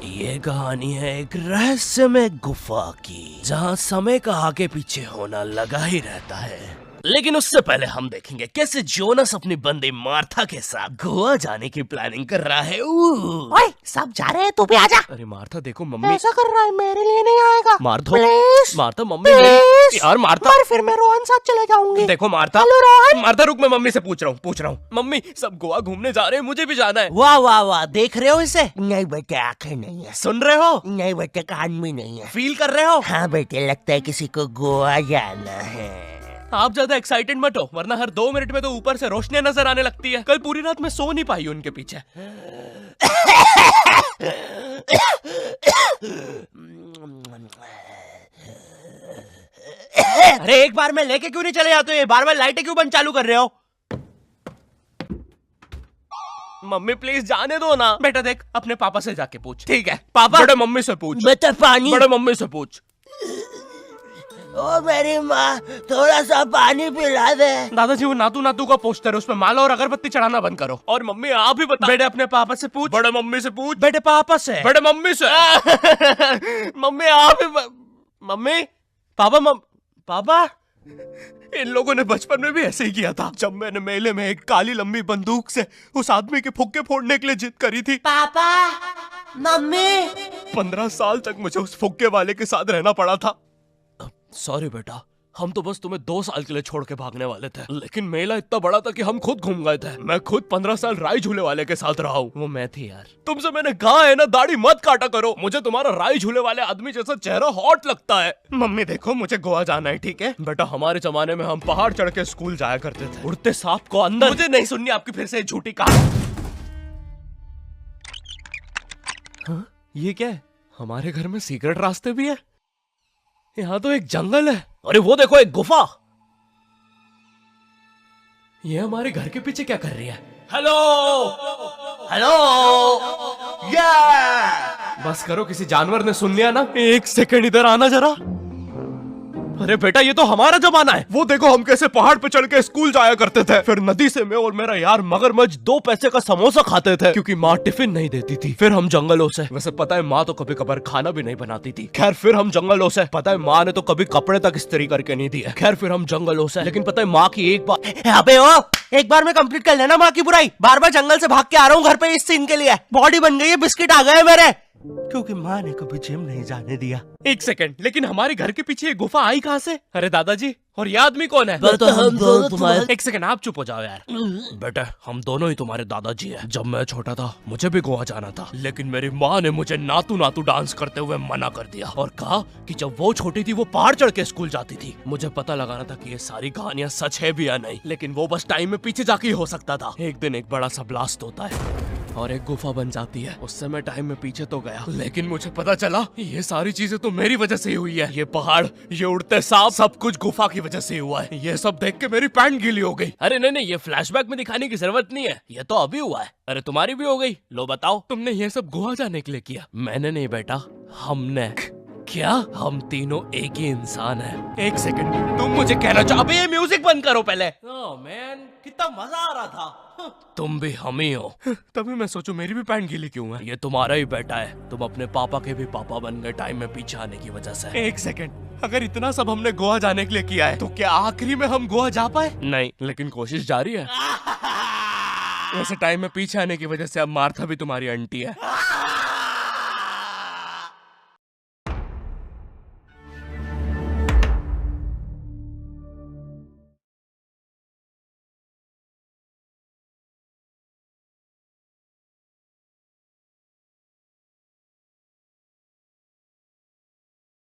ये कहानी है एक रहस्यमय गुफा की, जहाँ समय का आगे पीछे होना लगा ही रहता है। लेकिन उससे पहले हम देखेंगे कैसे जोनस अपनी बंदी मार्था के साथ गोवा जाने की प्लानिंग कर रहा है। ओए, सब जा रहे हैं, तू भी आजा। अरे मार्था देखो, मम्मी ऐसा कर रहा है, मेरे लिए नहीं आएगा। Martha, please Martha mummy please. यार मार्था, और फिर मैं रोहन साथ चले जाऊंगी। देखो मार्था, हेलो रोहन। मार्था रुक, मैं मम्मी से पूछ रहा हूँ। मम्मी सब गोवा घूमने जा रहे हैं, मुझे भी जाना है। वाह वाह वाह, देख रहे हो इसे? नहीं बेटे, आंखें नहीं है। सुन रहे हो? नहीं बेटे, कान भी नहीं है। फील कर रहे हो? हाँ बेटे, लगता है किसी को गोवा जाना है। आप ज्यादा एक्साइटेड मत हो, वरना हर 2 मिनट में तो ऊपर से रोशनी नजर आने लगती है। कल पूरी रात मैं सो नहीं पाई उनके पीछे। अरे एक बार में लेके क्यों नहीं चले जाते हो? बार बार लाइटें क्यों बंद चालू कर रहे हो? मम्मी प्लीज जाने दो ना। बेटा देख, अपने पापा से जाके पूछ। ठीक है पापा। बड़े मम्मी से पूछ। बेटा पानी। बड़े मम्मी से पूछ। ओ मेरी माँ, थोड़ा सा पानी पिला दे। दादाजी वो नातू नातू का पोस्टर है, उसमें माला और अगरबत्ती चढ़ाना बंद करो। और मम्मी आप ही बता। बेटे अपने पापा से पूछ। बड़े मम्मी से पूछ। बेटे पापा से। बड़े मम्मी से। मम्मी आप ही मम्मी पापा पापा इन लोगों ने बचपन में भी ऐसे ही किया था, जब मैंने मेले में एक काली लंबी बंदूक से उस आदमी के फुक्के फोड़ने के लिए जिद करी थी। पापा, मम्मी। 15 साल तक मुझे उस फुक्के वाले के साथ रहना पड़ा था। सॉरी बेटा, हम तो बस तुम्हें 2 साल के लिए छोड़ के भागने वाले थे, लेकिन मेला इतना बड़ा था कि हम खुद घूम गए थे। मैं खुद 15 साल राई झूले वाले के साथ रहा हूँ। वो मैं थी यार। तुमसे मैंने कहा है ना, दाढ़ी मत काटा करो। मुझे तुम्हारा राई झूले वाले आदमी जैसा चेहरा हॉट लगता है। मम्मी देखो, मुझे गोवा जाना है, ठीक है बेटा। हमारे जमाने में हम पहाड़ चढ़ के स्कूल जाया करते थे, उड़ते सांप को अंदर। मुझे नहीं सुननी आपकी फिर से झूठी कहानी। हाँ, ये क्या है? हमारे घर में सीक्रेट रास्ते भी है। यहाँ तो एक जंगल है। अरे वो देखो, एक गुफा। ये हमारे घर के पीछे क्या कर रही है? हेलो हेलो, बस करो, किसी जानवर ने सुन लिया ना। 1 सेकंड इधर आना जरा। अरे बेटा, ये तो हमारा जमाना है। वो देखो, हम कैसे पहाड़ पे चढ़ के स्कूल जाया करते थे। फिर नदी से मैं और मेरा यार मगरमच्छ 2 पैसे का समोसा खाते थे, क्योंकि माँ टिफिन नहीं देती थी। फिर हम जंगलों से, वैसे पता है माँ तो कभी कभार खाना भी नहीं बनाती थी। खैर फिर हम जंगलों से, पता है माँ ने तो कभी कपड़े तक इस्त्री करके नहीं दिए। खैर फिर हम जंगलों से, लेकिन पता है माँ की एक बार। अबे ओ, एक बार में कंप्लीट कर लेना माँ की बुराई। बार बार जंगल से भाग के आ रहा हूँ घर पे इस सीन के लिए। बॉडी बन गई है, बिस्किट आ गए मेरे, क्योंकि माँ ने कभी जिम नहीं जाने दिया। 1 सेकंड, लेकिन हमारे घर के पीछे ये गुफा आई कहाँ से? अरे दादाजी, और ये आदमी कौन है? तो हम दोनों तुम्हारे। 1 सेकंड, आप चुप हो जाओ यार। बेटा, हम दोनों ही तुम्हारे दादाजी हैं। जब मैं छोटा था मुझे भी गोवा जाना था, लेकिन मेरी माँ ने मुझे नातू नातू डांस करते हुए मना कर दिया और कहा कि जब वो छोटी थी वो पहाड़ चढ़ के स्कूल जाती थी। मुझे पता लगाना था कि ये सारी कहानियां सच है भी या नहीं, लेकिन वो बस टाइम में पीछे जाके ही हो सकता था। एक दिन एक बड़ा सा ब्लास्ट होता है और एक गुफा बन जाती है। उससे मैं टाइम में पीछे तो गया, लेकिन मुझे पता चला ये सारी चीजें तो मेरी वजह से ही हुई है। ये पहाड़, ये उड़ते सांप, सब कुछ गुफा की वजह से ही हुआ है। ये सब देख के मेरी पैंट गीली हो गई। अरे नहीं, ये फ्लैशबैक में दिखाने की जरूरत नहीं है, ये तो अभी हुआ है। अरे तुम्हारी भी हो गई। लो बताओ, तुमने ये सब गोवा जाने के लिए किया? मैंने नहीं बेटा, हमने। क्या? हम तीनों एक ही इंसान हैं। 1 सेकंड, तुम मुझे कहना चाहो? अबे ये म्यूजिक बंद करो पहले। ओह मैन, कितना मजा आ रहा था। तुम भी हम ही हो। तभी मैं सोचूं मेरी भी पैंट गीली क्यों है। ये तुम्हारा ही बेटा है, तुम अपने पापा के भी पापा बन गए टाइम में पीछे आने की वजह से। 1 सेकंड, अगर इतना सब हमने गोवा जाने के लिए किया है, तो क्या आखिरी में हम गोवा जा पाए? नहीं, लेकिन कोशिश जारी है। वैसे टाइम में पीछे आने की वजह से अब मार्था भी तुम्हारी आंटी है।